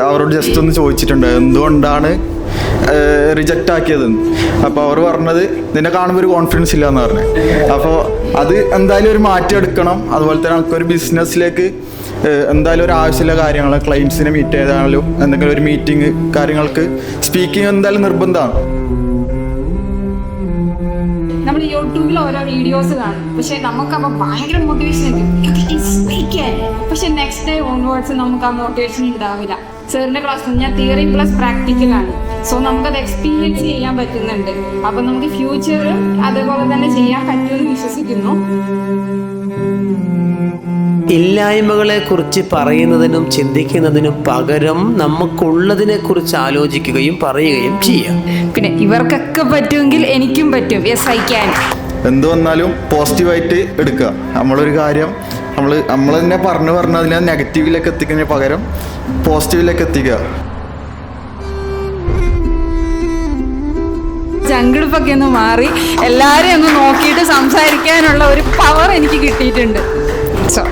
അവരോട് ജസ്റ്റ് ഒന്ന് ചോദിച്ചിട്ടുണ്ട് എന്തുകൊണ്ടാണ് റിജക്റ്റ് ആക്കിയതെന്ന്. അപ്പോൾ അവർ പറഞ്ഞത് നിന്നെ കാണുമ്പോൾ ഒരു കോൺഫിഡൻസ് ഇല്ല എന്ന് പറഞ്ഞു. അപ്പോൾ അത് എന്തായാലും ഒരു മാറ്റം എടുക്കണം. അതുപോലെ തന്നെ നമുക്കൊരു ബിസിനസ്സിലേക്ക് എന്തായാലും ഒരു ആവശ്യമുള്ള കാര്യങ്ങൾ, ക്ലയൻസിനെ മീറ്റ് ചെയ്താലും എന്തെങ്കിലും ഒരു മീറ്റിംഗ് കാര്യങ്ങൾക്ക് സ്പീക്കിംഗ് എന്തായാലും നിർബന്ധമാണ്. നമ്മൾ യൂട്യൂബിൽ ഓരോ വീഡിയോസ് കാണും, പക്ഷെ നമുക്കപ്പോൾ ഭയങ്കര മോട്ടിവേഷൻ കിട്ടും. പക്ഷെ നെക്സ്റ്റ് ഡേ ഓൺവേർഡ്സ് നമുക്ക് ആ മോട്ടിവേഷൻ ഉണ്ടാവില്ല. സാറിൻ്റെ ക്ലാസ് ഞാൻ തിയറി പ്ലസ് പ്രാക്ടിക്കലാണ്. സോ നമുക്കത് എക്സ്പീരിയൻസ് ചെയ്യാൻ പറ്റുന്നുണ്ട്. അപ്പം നമുക്ക് ഫ്യൂച്ചറും അതേപോലെ തന്നെ ചെയ്യാൻ പറ്റുമെന്ന് വിശ്വസിക്കുന്നു. ഇല്ലായ്മകളെ കുറിച്ച് പറയുന്നതിനും ചിന്തിക്കുന്നതിനും പകരം നമുക്കുള്ളതിനെ കുറിച്ച് ആലോചിക്കുകയും പറയുകയും ചെയ്യാം. പിന്നെ ഇവർക്കൊക്കെ പറ്റുമെങ്കിൽ എനിക്കും പറ്റും. Yes I can. എന്ത് വന്നാലും പോസിറ്റീവായിട്ട് എടുക്കുക. നമ്മളൊരു കാര്യം നമ്മൾ തന്നെ പറഞ്ഞ് അതിനെ നെഗറ്റീവിലേക്ക് എത്തിക്കുന്നതിന് പകരം പോസിറ്റീവിലേക്ക് എത്തിക്കുക. ചങ്കിടിപ്പൊക്കെ ഒന്ന് മാറി എല്ലാവരെയും ഒന്ന് നോക്കിയിട്ട് സംസാരിക്കാനുള്ള ഒരു പവർ എനിക്ക് കിട്ടിയിട്ടുണ്ട്. സോ